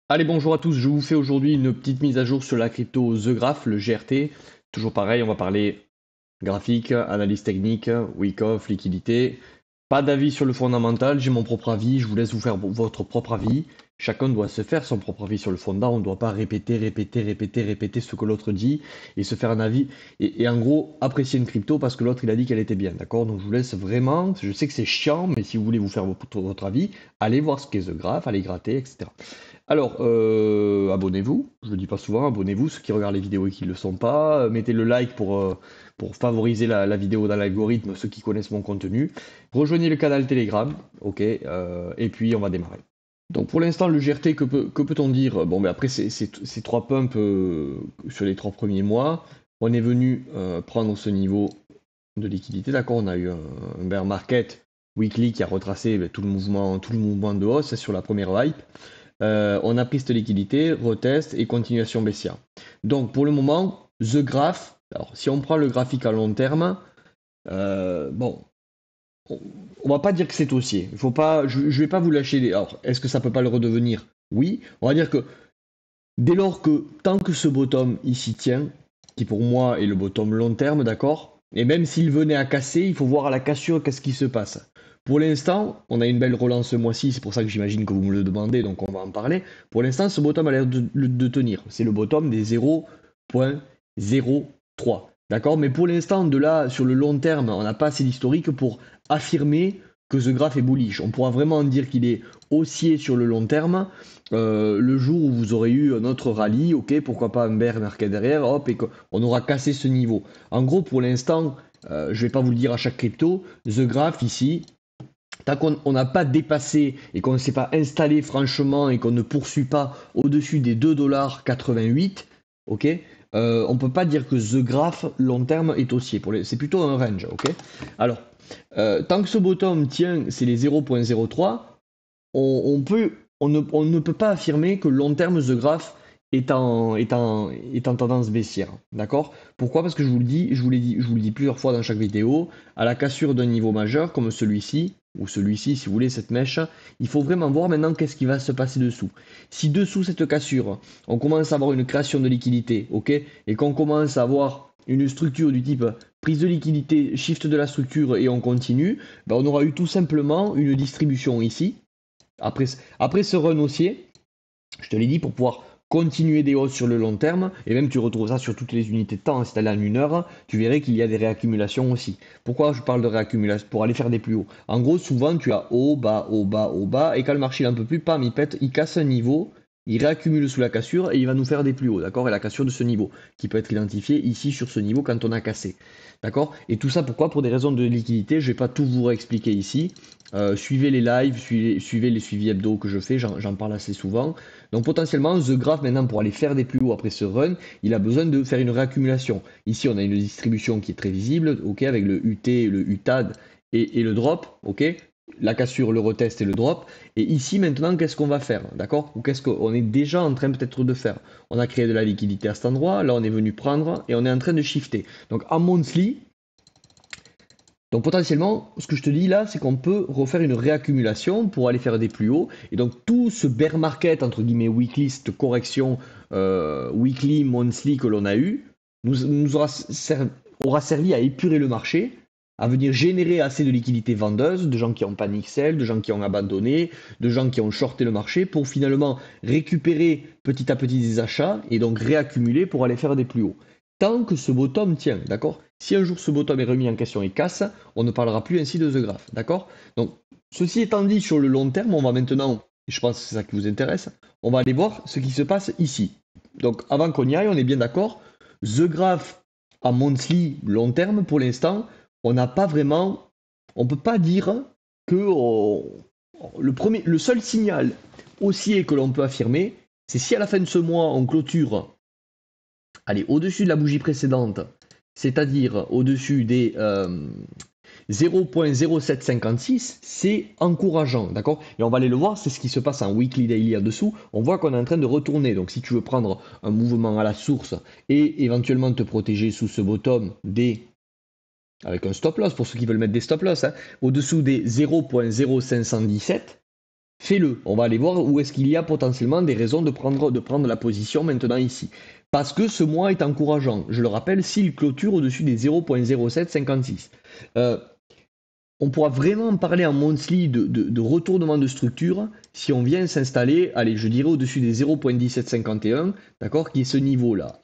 Allez, bonjour à tous, je vous fais aujourd'hui une petite mise à jour sur la crypto The Graph, le GRT. Toujours pareil, on va parler graphique, analyse technique, week-off, liquidité. Pas d'avis sur le fondamental, j'ai mon propre avis, je vous laisse vous faire votre propre avis. Chacun doit se faire son propre avis sur le fondant, on ne doit pas répéter ce que l'autre dit et se faire un avis. Et en gros, apprécier une crypto parce que l'autre il a dit qu'elle était bien, d'accord? Donc je vous laisse vraiment, je sais que c'est chiant, mais si vous voulez vous faire votre avis, allez voir ce qu'est The Graph, allez gratter, etc. Alors, abonnez-vous, je le dis pas souvent, abonnez-vous, ceux qui regardent les vidéos et qui ne le sont pas, mettez le like pour favoriser la vidéo dans l'algorithme, ceux qui connaissent mon contenu. Rejoignez le canal Telegram, ok, et puis on va démarrer. Donc pour l'instant, le GRT, que peut-on dire? Bon, mais après ces trois pumps sur les 3 premiers mois, on est venu prendre ce niveau de liquidité, d'accord? On a eu un bear market weekly qui a retracé tout le mouvement de hausse sur la première hype. On a pris cette liquidité, retest et continuation baissière. Donc pour le moment, The Graph, alors si on prend le graphique à long terme, bon, on va pas dire que c'est haussier. Il faut pas, je vais pas vous lâcher. Alors, est-ce que ça peut pas le redevenir? Oui. On va dire que dès lors que tant que ce bottom ici tient, qui pour moi est le bottom long terme, d'accord? Et même s'il venait à casser, il faut voir à la cassure qu'est-ce qui se passe. Pour l'instant, on a une belle relance ce mois-ci, c'est pour ça que j'imagine que vous me le demandez, donc on va en parler. Pour l'instant, ce bottom a l'air de tenir. C'est le bottom des 0.03. D'accord? Mais pour l'instant, de là, sur le long terme, on n'a pas assez d'historique pour affirmer que ce graphe est bullish. On pourra vraiment dire qu'il est haussier sur le long terme le jour où vous aurez eu un autre rallye, ok, pourquoi pas un bear marqué derrière, hop, et qu'on aura cassé ce niveau. En gros, pour l'instant, je vais pas vous le dire à chaque crypto, The Graph ici, tant qu'on n'a pas dépassé et qu'on ne s'est pas installé franchement et qu'on ne poursuit pas au-dessus des 2,88$, ok, on ne peut pas dire que The Graph long terme est haussier. C'est plutôt un range, ok. Alors, tant que ce bottom tient, c'est les 0.03, on ne peut pas affirmer que long terme The Graph est en tendance baissière. D'accord? Pourquoi? Parce que je vous le dis, je vous le dis plusieurs fois dans chaque vidéo, à la cassure d'un niveau majeur comme celui-ci, ou celui-ci, si vous voulez, cette mèche, il faut vraiment voir maintenant qu'est-ce qui va se passer dessous. Si dessous cette cassure, on commence à avoir une création de liquidité, ok, et qu'on commence à avoir une structure du type prise de liquidité, shift de la structure et on continue, ben on aura eu tout simplement une distribution ici, après ce run haussier, je te l'ai dit, pour pouvoir continuer des hausses sur le long terme, et même tu retrouves ça sur toutes les unités de temps, si tu allé en 1 heure, tu verrais qu'il y a des réaccumulations aussi. Pourquoi je parle de réaccumulation? Pour aller faire des plus hauts. En gros, souvent tu as haut, bas, haut, bas, haut, bas, et quand le marché n'en peut plus, pam, il pète, il casse un niveau, il réaccumule sous la cassure et il va nous faire des plus hauts, d'accord? Et la cassure de ce niveau, qui peut être identifiée ici sur ce niveau quand on a cassé. D'accord? Et tout ça pourquoi? Pour des raisons de liquidité, je ne vais pas tout vous réexpliquer ici. Suivez les lives, suivez les suivis hebdo que je fais, j'en parle assez souvent. Donc potentiellement, The Graph maintenant pour aller faire des plus hauts après ce run, il a besoin de faire une réaccumulation. Ici on a une distribution qui est très visible, ok, avec le UT, le UTAD et le drop, ok, la cassure, le retest et le drop. Et ici maintenant, qu'est-ce qu'on va faire, d'accord? Ou qu'est-ce qu'on est déjà en train peut-être de faire? On a créé de la liquidité à cet endroit, là on est venu prendre et on est en train de shifter. Donc en monthly, donc potentiellement, ce que je te dis là, c'est qu'on peut refaire une réaccumulation pour aller faire des plus hauts. Et donc tout ce bear market, entre guillemets, weekly, cette correction weekly, monthly que l'on a eu, nous aura servi à épurer le marché, à venir générer assez de liquidités vendeuses, de gens qui ont panic sell, de gens qui ont abandonné, de gens qui ont shorté le marché pour finalement récupérer petit à petit des achats et donc réaccumuler pour aller faire des plus hauts. Tant que ce bottom tient, d'accord? Si un jour ce bottom est remis en question et casse, on ne parlera plus ainsi de The Graph, d'accord? Donc, ceci étant dit, sur le long terme, on va maintenant, et je pense que c'est ça qui vous intéresse, on va aller voir ce qui se passe ici. Donc, avant qu'on y aille, on est bien d'accord, The Graph à monthly long terme, pour l'instant, on n'a pas vraiment, on peut pas dire que le seul signal haussier que l'on peut affirmer, c'est si à la fin de ce mois, on clôture, allez, au-dessus de la bougie précédente, c'est-à-dire au-dessus des 0.0756, c'est encourageant, d'accord? Et on va aller le voir, c'est ce qui se passe en weekly daily en dessous. On voit qu'on est en train de retourner. Donc si tu veux prendre un mouvement à la source et éventuellement te protéger sous ce bottom des avec un stop loss pour ceux qui veulent mettre des stop loss, hein, au-dessous des 0.0517, fais-le. On va aller voir où est-ce qu'il y a potentiellement des raisons de prendre la position maintenant ici. Parce que ce mois est encourageant. Je le rappelle, s'il clôture au-dessus des 0.0756. On pourra vraiment parler en monthly de retournement de structure si on vient s'installer, allez, je dirais au-dessus des 0.1751, d'accord, qui est ce niveau-là.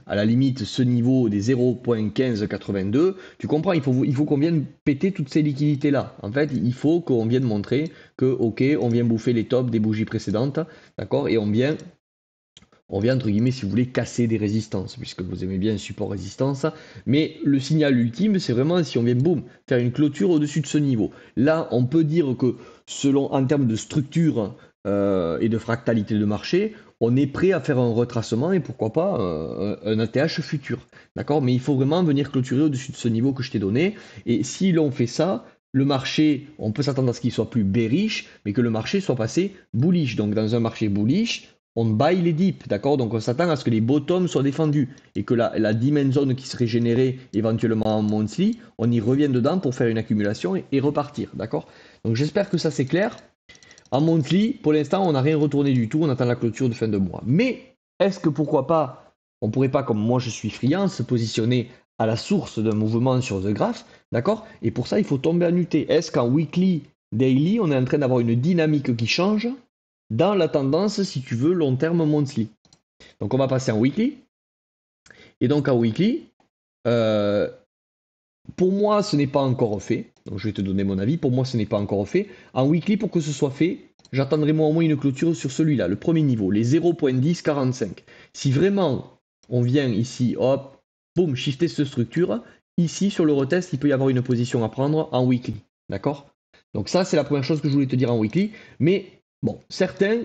À la limite, ce niveau des 0.1582, tu comprends, il faut qu'on vienne péter toutes ces liquidités-là. En fait, il faut qu'on vienne montrer que, ok, on vient bouffer les tops des bougies précédentes, d'accord, et on vient, entre guillemets, si vous voulez, casser des résistances, puisque vous aimez bien support-résistance. Mais le signal ultime, c'est vraiment si on vient, boum, faire une clôture au-dessus de ce niveau. Là, on peut dire que, selon, en termes de structure et de fractalité de marché, on est prêt à faire un retracement et pourquoi pas un ATH futur. D'accord? Mais il faut vraiment venir clôturer au-dessus de ce niveau que je t'ai donné. Et si l'on fait ça, le marché, on peut s'attendre à ce qu'il soit plus bearish, mais que le marché soit passé bullish. Donc dans un marché bullish, on buy les dips, d'accord? Donc on s'attend à ce que les bottoms soient défendus et que la demand zone qui serait générée éventuellement en monthly, on y revient dedans pour faire une accumulation et repartir, d'accord? Donc j'espère que ça c'est clair. En monthly, pour l'instant, on n'a rien retourné du tout, on attend la clôture de fin de mois. Mais est-ce que pourquoi pas, on pourrait pas, comme moi je suis friand, se positionner à la source d'un mouvement sur The Graph, d'accord? Et pour ça, il faut tomber en UT. Est-ce qu'en weekly, daily, on est en train d'avoir une dynamique qui change dans la tendance, si tu veux, long terme monthly? Donc on va passer en weekly. Et donc en weekly, euh, pour moi, ce n'est pas encore fait. Donc je vais te donner mon avis. Pour moi, ce n'est pas encore fait. En weekly, pour que ce soit fait, j'attendrai moi au moins une clôture sur celui-là, le premier niveau, les 0.1045. Si vraiment on vient ici, hop, boum, shifter cette structure, ici sur le retest, il peut y avoir une position à prendre en weekly. D'accord? Donc ça, c'est la première chose que je voulais te dire en weekly. Mais bon, certains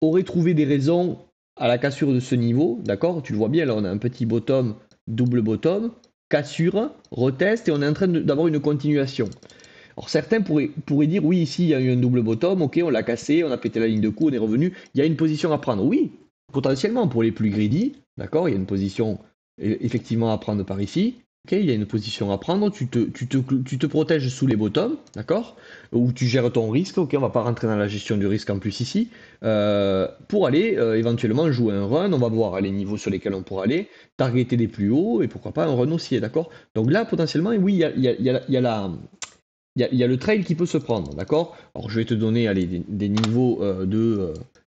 auraient trouvé des raisons à la cassure de ce niveau. D'accord? Tu le vois bien, là on a un petit bottom, double bottom, cassure, retest, et on est en train d'avoir une continuation. Alors certains pourraient dire, oui, ici il y a eu un double bottom, ok, on l'a cassé, on a pété la ligne de coup, on est revenu, il y a une position à prendre. Oui, potentiellement pour les plus greedy, d'accord, il y a une position effectivement à prendre par ici. Ok, il y a une position à prendre, tu te protèges sous les bottoms, d'accord, ou tu gères ton risque, ok, on va pas rentrer dans la gestion du risque en plus ici, pour aller éventuellement jouer un run, on va voir les niveaux sur lesquels on pourra aller, targeter des plus hauts, et pourquoi pas un run haussier, d'accord. Donc là, potentiellement, oui, il y a le trail qui peut se prendre, d'accord? Alors je vais te donner allez, des niveaux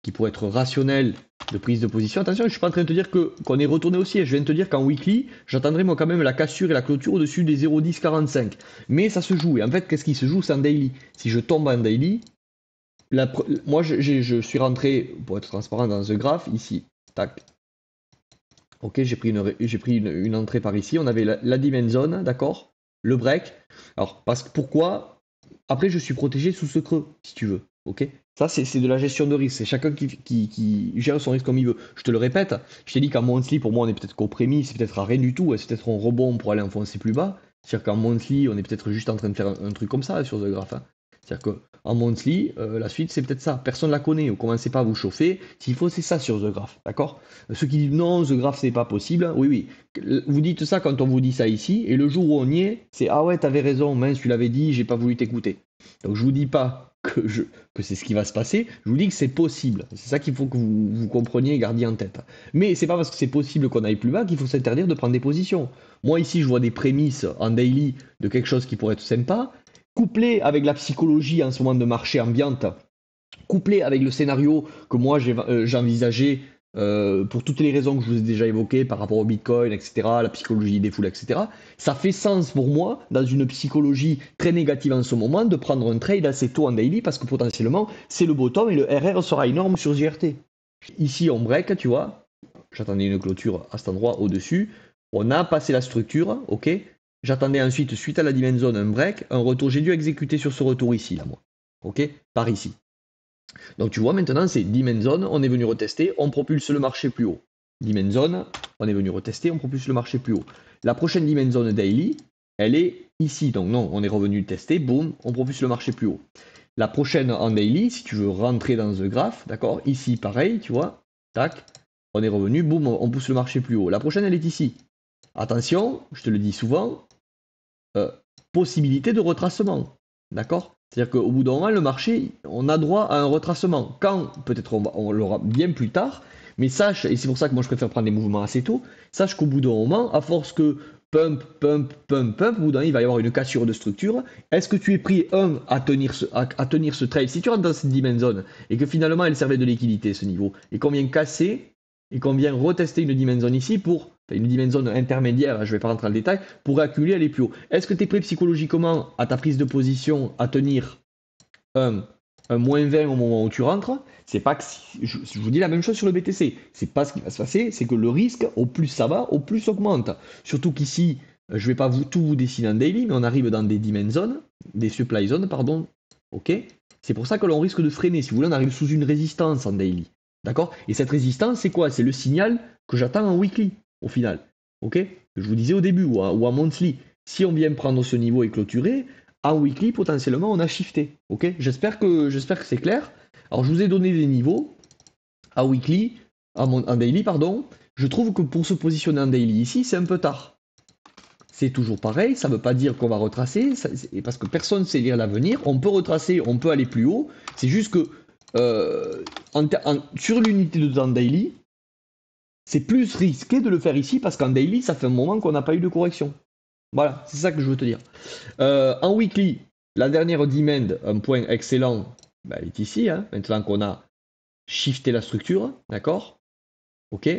qui pourraient être rationnels de prise de position. Attention, je ne suis pas en train de te dire qu'on est retourné aussi. Je viens de te dire qu'en weekly, j'attendrai moi quand même la cassure et la clôture au-dessus des 0,1045. Mais ça se joue. Et en fait, qu'est-ce qui se joue? C'est en daily. Si je tombe en daily, moi je suis rentré, pour être transparent, dans The Graph, ici. Tac. Ok, j'ai pris une entrée par ici. On avait la dimension zone, d'accord? Le break. Alors, pourquoi? Après, je suis protégé sous ce creux, si tu veux. Ok? Ça, c'est de la gestion de risque. C'est chacun qui gère son risque comme il veut. Je te le répète, je t'ai dit qu'en monthly, pour moi, on est peut-être qu'au prémisse, c'est peut-être à rien du tout. C'est peut-être un rebond pour aller enfoncer plus bas. C'est-à-dire qu'en monthly, on est peut-être juste en train de faire un truc comme ça sur The Graph, hein. C'est-à-dire qu'en monthly, la suite, c'est peut-être ça. Personne ne la connaît. Vous commencez pas à vous chauffer. S'il faut, c'est ça sur The Graph. D'accord? Ceux qui disent non, The Graph, c'est pas possible. Oui, oui. Vous dites ça quand on vous dit ça ici. Et le jour où on y est, c'est ah ouais, t'avais raison, mince, tu l'avais dit, j'ai pas voulu t'écouter. Donc je vous dis pas que c'est ce qui va se passer, je vous dis que c'est possible. C'est ça qu'il faut que vous compreniez et gardiez en tête. Mais c'est pas parce que c'est possible qu'on aille plus bas qu'il faut s'interdire de prendre des positions. Moi ici je vois des prémices en daily de quelque chose qui pourrait être sympa, couplé avec la psychologie en ce moment de marché ambiante, couplé avec le scénario que moi j'envisageais pour toutes les raisons que je vous ai déjà évoquées par rapport au Bitcoin, etc., la psychologie des foules, etc., ça fait sens pour moi, dans une psychologie très négative en ce moment, de prendre un trade assez tôt en daily parce que potentiellement, c'est le bottom et le RR sera énorme sur JRT. Ici, on break, tu vois, j'attendais une clôture à cet endroit au-dessus, on a passé la structure, ok, j'attendais ensuite, suite à la dimension zone, un break, un retour, j'ai dû exécuter sur ce retour ici, là, moi, ok, par ici. Donc tu vois maintenant c'est Dimension, on est venu retester, on propulse le marché plus haut. Dimension, on est venu retester, on propulse le marché plus haut. La prochaine Dimension daily, elle est ici. Donc non, on est revenu tester, boum, on propulse le marché plus haut. La prochaine en daily, si tu veux rentrer dans The Graph, d'accord, ici pareil, tu vois, tac, on est revenu, boum, on pousse le marché plus haut. La prochaine elle est ici. Attention, je te le dis souvent, possibilité de retracement, d'accord? C'est-à-dire qu'au bout d'un moment, le marché, on a droit à un retracement. Quand, peut-être on l'aura bien plus tard, mais sache, et c'est pour ça que moi je préfère prendre des mouvements assez tôt, sache qu'au bout d'un moment, à force que pump, pump, pump, pump, au bout d'un moment, il va y avoir une cassure de structure. Est-ce que tu es pris, à tenir ce trade? Si tu rentres dans cette dimension et que finalement elle servait de liquidité, ce niveau, et qu'on vient casser, et qu'on vient retester une dimension ici pour une dimension intermédiaire, je ne vais pas rentrer dans le détail, pour accumuler aller plus haut. Est-ce que tu es prêt psychologiquement à ta prise de position à tenir un moins 20 au moment où tu rentres? C'est pas que je vous dis la même chose sur le BTC. C'est pas ce qui va se passer, c'est que le risque, au plus ça va, au plus ça augmente. Surtout qu'ici, je vais pas tout vous dessiner en daily, mais on arrive dans des demand zones, des supply zones, pardon. Ok? C'est pour ça que l'on risque de freiner. Si vous voulez, on arrive sous une résistance en daily. D'accord? Et cette résistance, c'est quoi? C'est le signal que j'attends en weekly, au final. Ok? Que je vous disais au début, ou en monthly. Si on vient prendre ce niveau et clôturer, en weekly, potentiellement, on a shifté. Ok? J'espère que c'est clair. Alors, je vous ai donné des niveaux en weekly, en daily, pardon. Je trouve que pour se positionner en daily ici, c'est un peu tard. C'est toujours pareil, ça ne veut pas dire qu'on va retracer, parce que personne ne sait lire l'avenir. On peut retracer, on peut aller plus haut. C'est juste que sur l'unité de temps daily, c'est plus risqué de le faire ici parce qu'en daily, ça fait un moment qu'on n'a pas eu de correction. Voilà, c'est ça que je veux te dire. En weekly, la dernière demand, un point excellent, bah, elle est ici, hein, maintenant qu'on a shifté la structure, d'accord? Ok.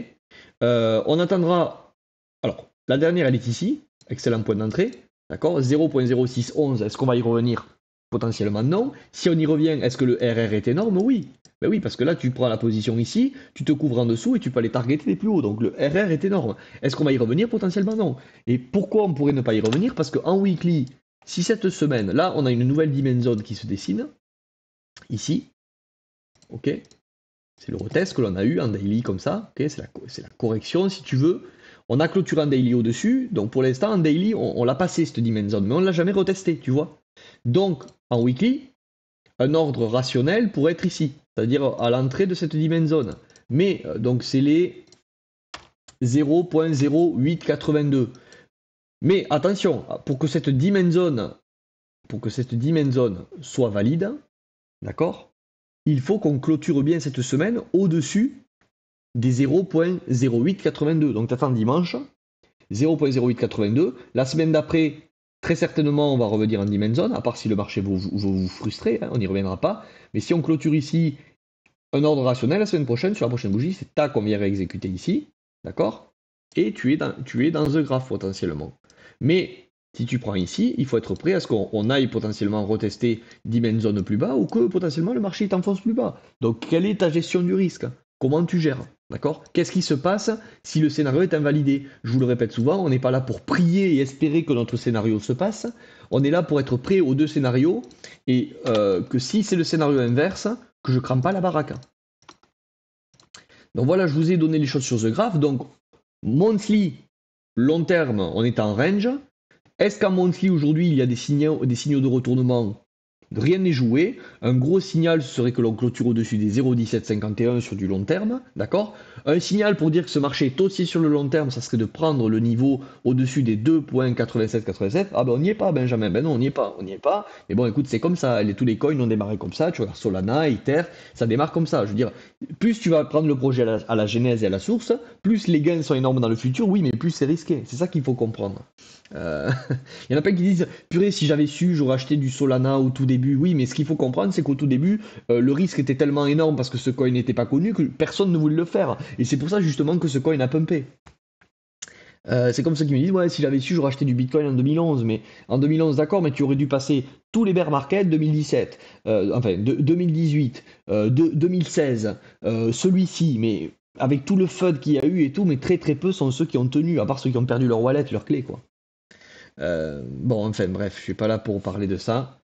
On attendra. Alors, la dernière, elle est ici, excellent point d'entrée, d'accord? 0.0611, est-ce qu'on va y revenir? Potentiellement non. Si on y revient, est-ce que le RR est énorme? Oui. Ben oui, parce que là, tu prends la position ici, tu te couvres en dessous et tu peux aller targeter les plus hauts. Donc le RR est énorme. Est-ce qu'on va y revenir? Potentiellement non. Et pourquoi on pourrait ne pas y revenir? Parce qu'en weekly, si cette semaine, là, on a une nouvelle dimension qui se dessine, ici, ok? C'est le retest que l'on a eu en daily comme ça, ok? C'est la correction si tu veux. On a clôturé en daily au-dessus, donc pour l'instant en daily, on l'a passé cette dimension, mais on ne l'a jamais retesté, tu vois? Donc en weekly, un ordre rationnel pourrait être ici, c'est-à-dire à l'entrée de cette dimension. Mais donc c'est les 0.0882. Mais attention, pour que cette dimension soit valide, d'accord? Il faut qu'on clôture bien cette semaine au-dessus des 0.0882. Donc tu attends dimanche, 0.0882. La semaine d'après, très certainement, on va revenir en dimension, à part si le marché vous frustrer, hein, on n'y reviendra pas. Mais si on clôture ici un ordre rationnel, la semaine prochaine, sur la prochaine bougie, c'est ta qu'on vient exécuter ici, d'accord? Et tu es dans the graph potentiellement. Mais si tu prends ici, il faut être prêt à ce qu'on aille potentiellement retester dimension plus bas ou que potentiellement le marché t'enfonce plus bas. Donc quelle est ta gestion du risque? Comment tu gères? D'accord? Qu'est-ce qui se passe si le scénario est invalidé? Je vous le répète souvent, on n'est pas là pour prier et espérer que notre scénario se passe. On est là pour être prêt aux deux scénarios et que si c'est le scénario inverse, que je crame pas la baraque. Donc voilà, je vous ai donné les choses sur The Graph. Donc monthly, long terme, on est en range. Est-ce qu'en monthly aujourd'hui il y a des signaux de retournement? Rien n'est joué. Un gros signal serait que l'on clôture au-dessus des 0,1751 sur du long terme, d'accord? Un signal pour dire que ce marché est haussier sur le long terme, ça serait de prendre le niveau au-dessus des 2,8787. Ah ben on n'y est pas, Benjamin. Ben non, on n'y est pas, on n'y est pas. Mais bon, écoute, c'est comme ça. Tous les coins ont démarré comme ça. Tu vois, Solana, Ether, ça démarre comme ça. Je veux dire, plus tu vas prendre le projet à la genèse et à la source, plus les gains sont énormes dans le futur, oui, mais plus c'est risqué. C'est ça qu'il faut comprendre. Il y en a plein qui disent, purée, si j'avais su, j'aurais acheté du Solana au tout début. Oui, mais ce qu'il faut comprendre, c'est qu'au tout début, le risque était tellement énorme parce que ce coin n'était pas connu que personne ne voulait le faire. Et c'est pour ça justement que ce coin a pumpé. C'est comme ceux qui me disent, ouais, si j'avais su, j'aurais acheté du Bitcoin en 2011. Mais en 2011, d'accord, mais tu aurais dû passer tous les bear markets 2017, 2018, 2016, celui-ci, mais avec tout le FUD qu'il y a eu et tout, mais très très peu sont ceux qui ont tenu, à part ceux qui ont perdu leur wallet, leur clé, quoi. Bon, enfin bref, je suis pas là pour parler de ça.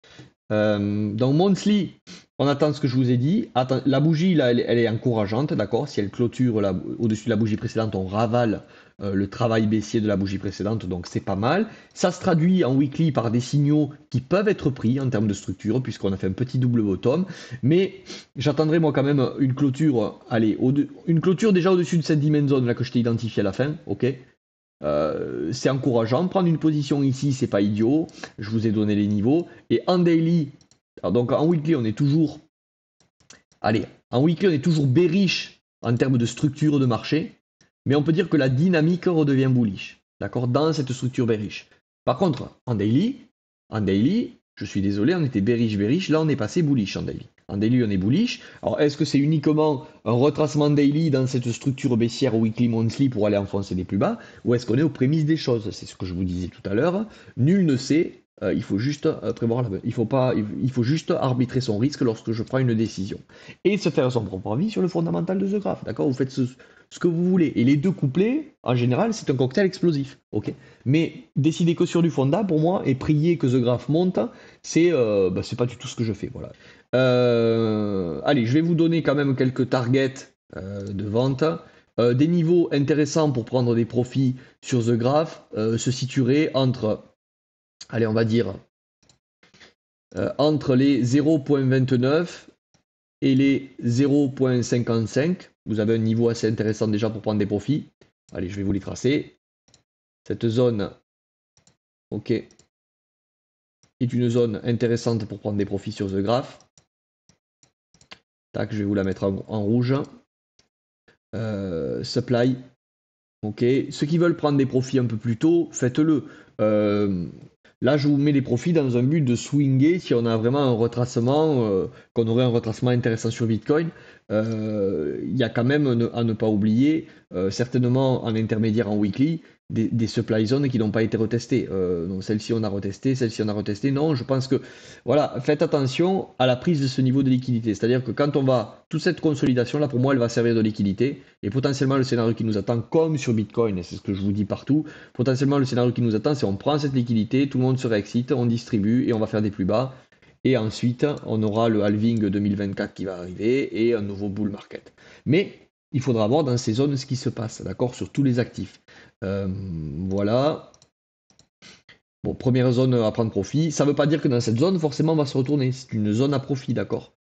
Donc monthly, on attend ce que je vous ai dit. Attends, la bougie, là, elle est encourageante, d'accord? Si elle clôture au-dessus de la bougie précédente, on ravale le travail baissier de la bougie précédente, donc c'est pas mal. Ça se traduit en weekly par des signaux qui peuvent être pris en termes de structure, puisqu'on a fait un petit double bottom. Mais j'attendrai moi quand même une clôture, allez, une clôture déjà au-dessus de cette dimension là que je t'ai identifié à la fin, ok? C'est encourageant. Prendre une position ici, c'est pas idiot. Je vous ai donné les niveaux. Et en daily, Alors donc en weekly, on est toujours... Allez, en weekly, on est toujours bearish en termes de structure de marché, mais on peut dire que la dynamique redevient bullish, d'accord, dans cette structure bearish. Par contre, en daily, je suis désolé, on était bearish, là on est passé bullish en daily. En daily, on est bullish. Alors, est-ce que c'est uniquement un retracement daily dans cette structure baissière weekly, monthly pour aller enfoncer les plus bas, ou est-ce qu'on est aux prémices des choses? C'est ce que je vous disais tout à l'heure. Nul ne sait. Il faut juste prévoir il faut juste arbitrer son risque lorsque je prends une décision et se faire son propre avis sur le fondamental de The Graph. D'accord? Vous faites ce que vous voulez. Et les deux couplés, en général, c'est un cocktail explosif. Ok? Mais décider que sur du fonda, pour moi, et prier que The Graph monte, c'est pas du tout ce que je fais. Voilà. Allez, je vais vous donner quand même quelques targets de vente. Des niveaux intéressants pour prendre des profits sur The Graph se situeraient entre, allez, on va dire, entre les 0.29 et les 0.55. Vous avez un niveau assez intéressant déjà pour prendre des profits. Allez, je vais vous les tracer. Cette zone, ok, est une zone intéressante pour prendre des profits sur The Graph. Tac, je vais vous la mettre en rouge. Supply. Ok. Ceux qui veulent prendre des profits un peu plus tôt, faites-le. Là, je vous mets les profits dans un but de swinger si on a vraiment un retracement, qu'on aurait un retracement intéressant sur Bitcoin. Il y a quand même à ne pas oublier, certainement en intermédiaire en weekly, des supply zones qui n'ont pas été retestées. Donc celle-ci on a retesté, celle-ci on a retesté. Non, je pense que voilà, faites attention à la prise de ce niveau de liquidité. C'est-à-dire que quand on va, toute cette consolidation là, pour moi, elle va servir de liquidité. Et potentiellement le scénario qui nous attend, comme sur Bitcoin, et c'est ce que je vous dis partout, potentiellement le scénario qui nous attend, c'est on prend cette liquidité, tout le monde se réexcite, on distribue et on va faire des plus bas. Et ensuite, on aura le halving 2024 qui va arriver et un nouveau bull market. Mais il faudra voir dans ces zones ce qui se passe, d'accord, sur tous les actifs. Voilà. Bon, première zone à prendre profit. Ça ne veut pas dire que dans cette zone, forcément, on va se retourner. C'est une zone à profit, d'accord,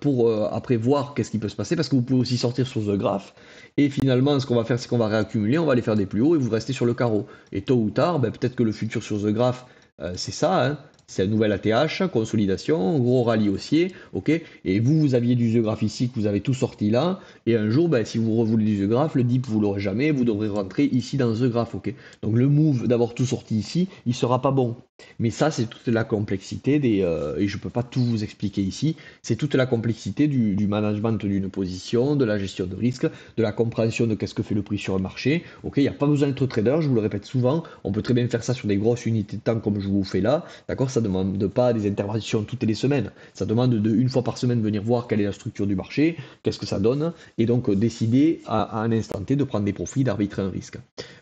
pour après voir qu'est-ce qui peut se passer, parce que vous pouvez aussi sortir sur The Graph, et finalement, ce qu'on va faire, c'est qu'on va réaccumuler, on va aller faire des plus hauts, et vous restez sur le carreau. Et tôt ou tard, ben, peut-être que le futur sur The Graph, c'est ça, hein. C'est un nouvel ATH, consolidation, gros rallye haussier, ok. Et vous aviez du The Graph ici, que vous avez tout sorti là, et un jour, ben, si vous revoulez du The Graph, le dip, vous l'aurez jamais, vous devrez rentrer ici dans The Graph, ok. Donc le move d'avoir tout sorti ici, il sera pas bon. Mais ça, c'est toute la complexité et je ne peux pas tout vous expliquer ici, c'est toute la complexité du management d'une position, de la gestion de risque, de la compréhension de qu'est-ce que fait le prix sur un marché. Ok, il n'y a pas besoin d'être trader, je vous le répète souvent, on peut très bien faire ça sur des grosses unités de temps comme je vous fais là, d'accord, ça ne demande pas des interventions toutes les semaines, ça demande de une fois par semaine venir voir quelle est la structure du marché, qu'est-ce que ça donne, et donc décider à un instant T de prendre des profits, d'arbitrer un risque.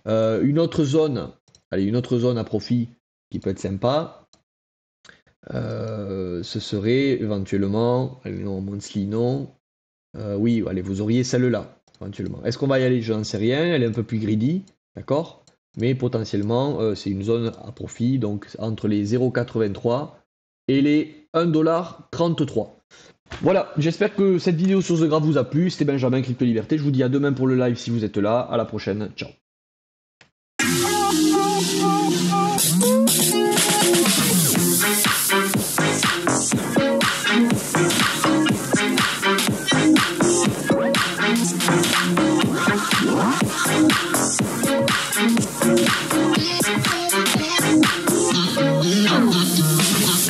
Une autre zone à profit qui peut être sympa, ce serait éventuellement, allez, non, monthly non, oui, allez, vous auriez celle-là, éventuellement. Est-ce qu'on va y aller? Je n'en sais rien, elle est un peu plus greedy, d'accord? Mais potentiellement, c'est une zone à profit, donc entre les 0,83 et les 1,33$. Voilà, j'espère que cette vidéo sur The Graph vous a plu, c'était Benjamin Crypto Liberté, je vous dis à demain pour le live si vous êtes là, à la prochaine, ciao.